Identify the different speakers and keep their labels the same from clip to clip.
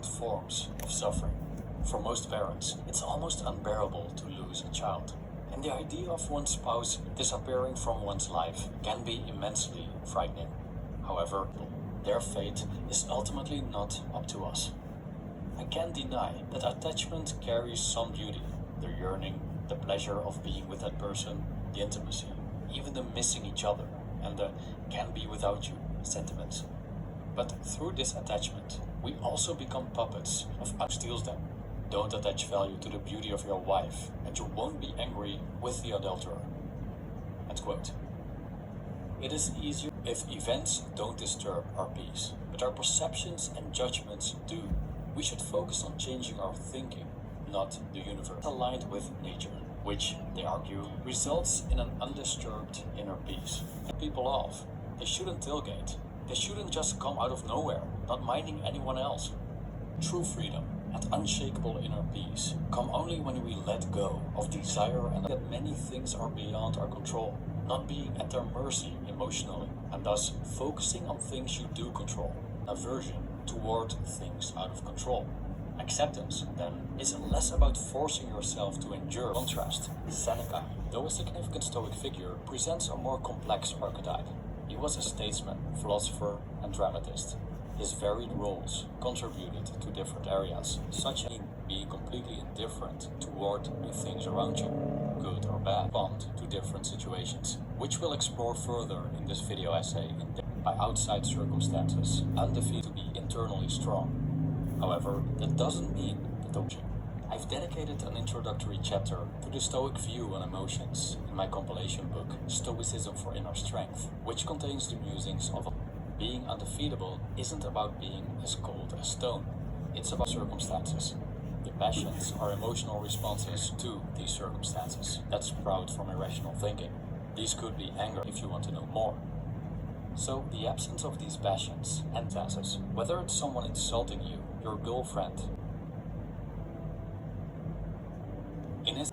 Speaker 1: forms of suffering. For most parents, it's almost unbearable to lose a child. And the idea of one's spouse disappearing from one's life can be immensely frightening. However, their fate is ultimately not up to us. I can't deny that attachment carries some beauty. The yearning, the pleasure of being with that person, the intimacy, even the missing each other, and the can be without you sentiments. But through this attachment, we also become puppets of who steals them. Don't attach value to the beauty of your wife, and you won't be angry with the adulterer. End quote. It is easier if events don't disturb our peace, but our perceptions and judgments do. We should focus on changing our thinking, not the universe. Aligned with nature, which, they argue, results in an undisturbed inner peace. People off. They shouldn't tailgate. They shouldn't just come out of nowhere, not minding anyone else. True freedom and unshakable inner peace come only when we let go of desire and that many things are beyond our control, not being at their mercy emotionally, and thus focusing on things you do control. Aversion toward things out of control. Acceptance, then, is less about forcing yourself to endure. Contrast, Seneca, though a significant Stoic figure, presents a more complex archetype. He was a statesman, philosopher, and dramatist. His varied roles contributed to different areas, such as being completely indifferent toward the things around you, good or bad, respond to different situations, which we'll explore further in this video essay. By outside circumstances, undefeated to be internally strong. However, that doesn't mean that I've dedicated an introductory chapter to the Stoic view on emotions in my compilation book, Stoicism for Inner Strength, which contains the musings of being undefeatable isn't about being as cold as stone. It's about circumstances. The passions are emotional responses to these circumstances that sprout from irrational thinking. These could be anger if you want to know more. So, the absence of these passions and tasks, whether it's someone insulting you, your girlfriend, in his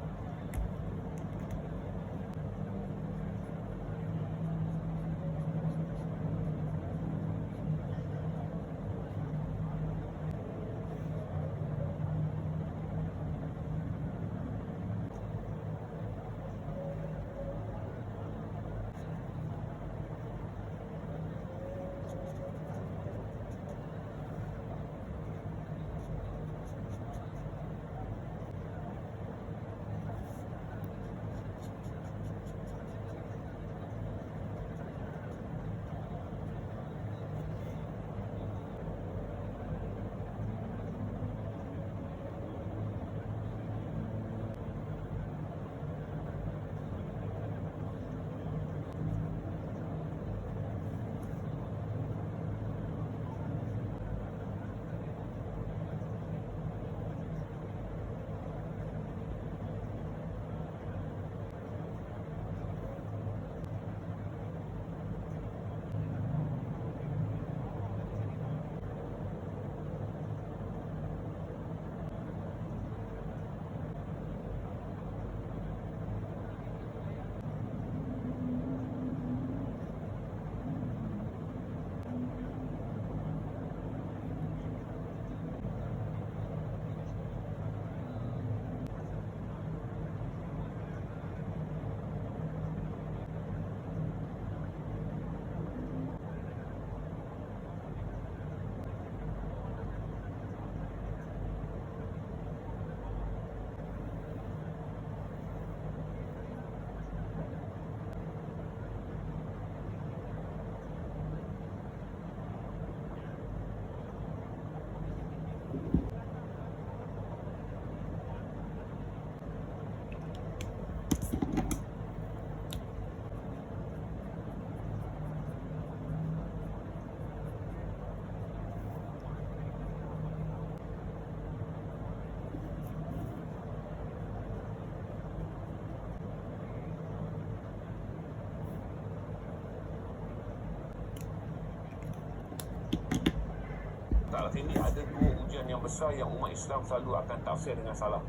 Speaker 2: Ta'ala ini ada dua ujian yang besar yang umat Islam selalu akan tafsir dengan salah.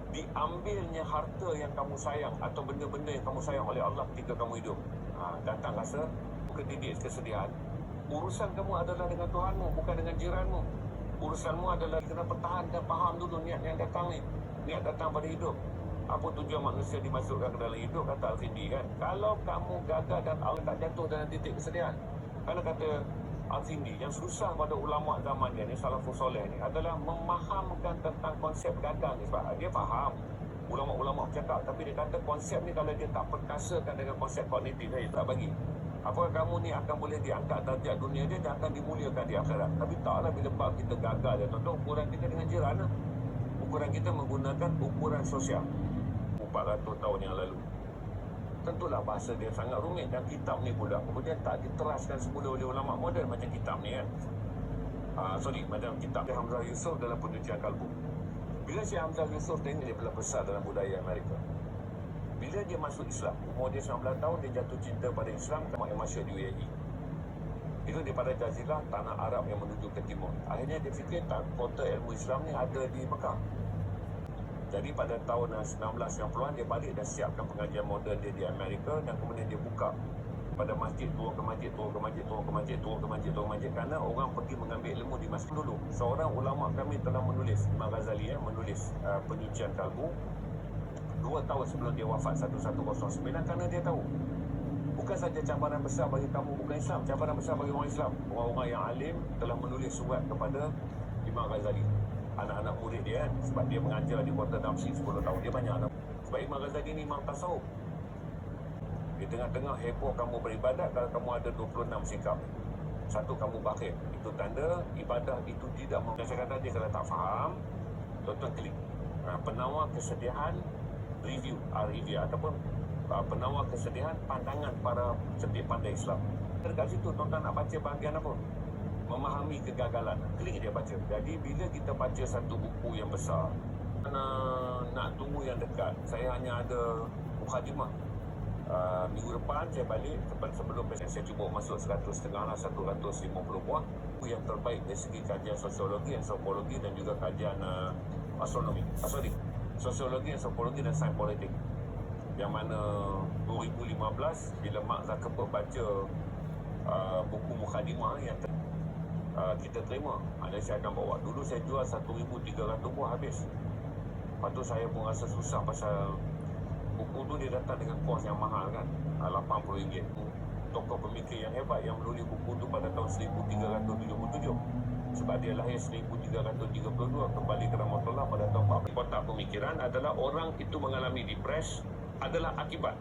Speaker 2: Diambilnya harta yang kamu sayang atau benda-benda yang kamu sayang oleh Allah ketika kamu hidup. Datang rasa kedidik, kesedihan. Urusan kamu adalah dengan Tuhanmu, bukan dengan jiranmu. urusanmu adalah kena pertahankan, faham dulu niat yang datang ni. Niat datang pada hidup. Apa tujuan manusia dimasukkan ke dalam hidup, kata Al-Sindi kan. Kalau kamu gagal dan Allah tak jatuh dalam titik kesedihan. Kerana kata Al-Sindi, yang susah pada ulama' zaman dia ni, salafus soleh ni, adalah memahamkan tentang konsep gagal ni. Sebab dia faham, ulama' bercakap, tapi dia kata konsep ni kalau dia tak perkasakan dengan konsep kognitif, saya tak bagi. Apakah kamu ni akan boleh diangkat darjat dunia dia akan dimuliakan di akhirat. Tapi taklah bila bab kita gagal dia, tuan-tuan, ukuran kita dengan jiran lah. Ukuran kita menggunakan ukuran sosial 400 tahun yang lalu. Tentulah bahasa dia sangat rumit, dan kitab ni pula kemudian tak diteraskan semula oleh ulama' moden macam kitab ni kan. Macam kitab Hamzah Yusuf dalam Pencucian Kalbu. Bila si Hamzah Yusuf tengok dia belah besar dalam budaya Amerika. Bila dia masuk Islam, umur dia 19 tahun, dia jatuh cinta pada Islam yang masyhur di UAE. Itu daripada Jazirah, tanah Arab yang menuju ke timur. Akhirnya dia fikir kota ilmu Islam ni ada di Mekah. Jadi pada tahun 1990-an dia balik dan siapkan pengajian moden dia di Amerika, dan kemudian dia buka pada masjid, turun ke masjid, kerana orang pergi mengambil ilmu di masjid dulu. Seorang ulama kami telah menulis, Imam Ghazali menulis Penyucian Kalbu 2 tahun sebelum dia wafat, 1109, kerana dia tahu bukan saja cabaran besar bagi kamu bukan Islam, cabaran besar bagi orang Islam. Orang-orang yang alim telah menulis surat kepada Imam Ghazali, anak-anak murid dia kan, sebab dia mengajar di kota Damsyik 10 tahun, dia banyak anak. Sebab Imam Ghazali ni imam tasawuf. Di tengah-tengah heboh kamu beribadat, kalau kamu ada 26 sikap, satu kamu bakhil, itu tanda ibadah itu tidak saya kata dia kalau tak faham, tuan-tuan klik penawar kesedihan review, ataupun penawar kesedihan pandangan para cerdik pandai Islam. Dekat situ tuan-tuan nak baca bahagian apa? Memahami kegagalan. Klik dia baca. Jadi bila kita baca satu buku yang besar, nak tunggu yang dekat, saya hanya ada mukadimah. Minggu depan saya balik, sebelum saya cuba masuk 150 buah buku yang terbaik dari segi kajian sosiologi, antropologi dan juga kajian sosiologi, antropologi dan sains politik. Yang mana 2015 bila Mark Zuckerberg baca buku mukadimah yang kita terima, saya akan bawa. Dulu saya jual 1,300 buah habis. Lepas tu saya pun rasa susah pasal buku tu dia datang dengan kos yang mahal kan, RM80. Tokoh pemikir yang hebat yang menulis buku tu pada tahun 1377, sebab dia lahir 1332, kembali ke Rahmatullah pada tahun 40. Kotak pemikiran adalah orang itu mengalami depres adalah akibat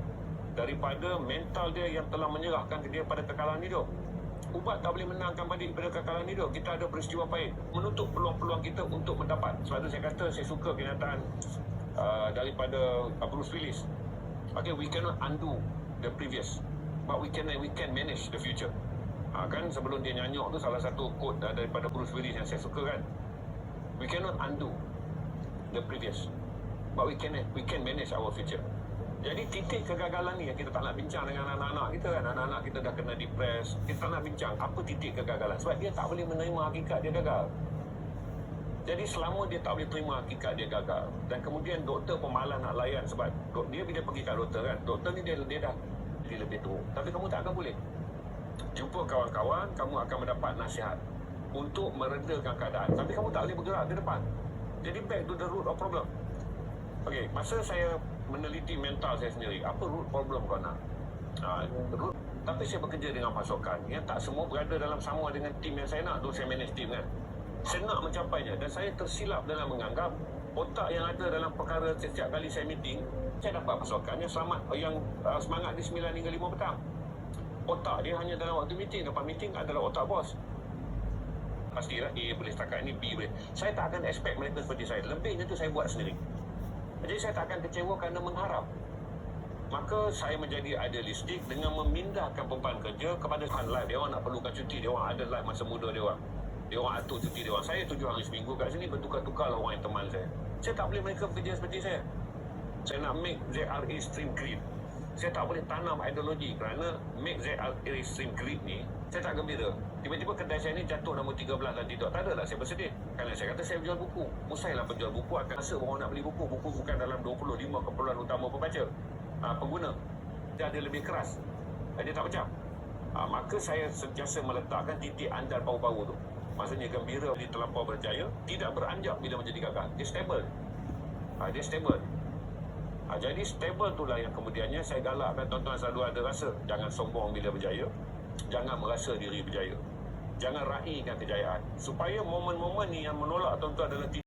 Speaker 2: daripada mental dia yang telah menyerahkan dia pada kekalahan hidup. Ubat tak boleh menangkan balik pada kekalahan hidup. Kita ada peristiwa pahit menutup peluang-peluang kita untuk mendapat. Sebab tu saya kata saya suka kenyataan daripada Bruce Willis. Okay, we cannot undo the previous, but we can manage the future. Kan sebelum dia nyanyuk tu salah satu quote daripada Bruce Willis yang saya suka kan. We cannot undo the previous, but we can manage our future. Jadi titik kegagalan ni yang kita tak nak bincang dengan anak-anak kita kan. Anak-anak kita dah kena depres, kita tak nak bincang apa titik kegagalan, sebab dia tak boleh menerima hakikat dia gagal. Jadi selama dia tak boleh terima hakikat dia gagal, dan kemudian doktor pemalas nak layan, sebab dia bila pergi kat doktor kan, doktor ni dia dah lebih teruk, tapi kamu tak akan boleh jumpa kawan-kawan, kamu akan mendapat nasihat untuk meredakan keadaan, tapi kamu tak boleh bergerak ke depan. Jadi back to the root of problem. Okay, masa saya meneliti mental saya sendiri, apa root problem kau nak? Root, tapi saya bekerja dengan pasukan yang tak semua berada dalam sama dengan tim yang saya nak. Tu saya manage tim kan. Saya nak mencapainya, dan saya tersilap dalam menganggap otak yang ada dalam perkara setiap kali saya meeting, saya dapat pasukan yang selamat, yang semangat di 9 hingga 5 petang. Otak dia hanya dalam waktu meeting. Lepas meeting adalah otak bos. Pastilah A boleh setakat ni, B boleh. Saya tak akan expect mereka seperti saya. Lebihnya tu saya buat sendiri. Jadi saya tak akan kecewa kerana mengharap. Maka saya menjadi idealistik dengan memindahkan beban kerja kepada live. Dia orang nak perlukan cuti, dia orang ada live masa muda dia orang. Dia orang atur cuti dia orang. Saya 7 hari seminggu kat sini, bertukar-tukar lah orang yang teman saya. Saya tak boleh mereka bekerja seperti saya. Saya nak make ZRA stream grid. Saya tak boleh tanam ideologi, kerana make ZRA stream grid ni saya tak gembira. Tiba-tiba kedai saya ni jatuh nombor 13 dan tidak. Tak ada lah saya bersedih. Kerana saya kata saya jual buku. Mustahillah penjual buku akan rasa orang nak beli buku. Buku bukan dalam 25 keperluan utama pembaca, pengguna. Dia ada lebih keras. Dia tak macam. Maka saya sentiasa meletakkan titik andal paru-paru tu. Maksudnya gembira bila terlampau berjaya, tidak beranjak bila menjadi gagal. Dia stable. Dia stable. Jadi stable itulah yang kemudiannya saya galakkan tuan-tuan selalu ada rasa. Jangan sombong bila berjaya. Jangan merasa diri berjaya. Jangan raikan kejayaan. Supaya momen-momen ni yang menolak tuan-tuan dalam tidur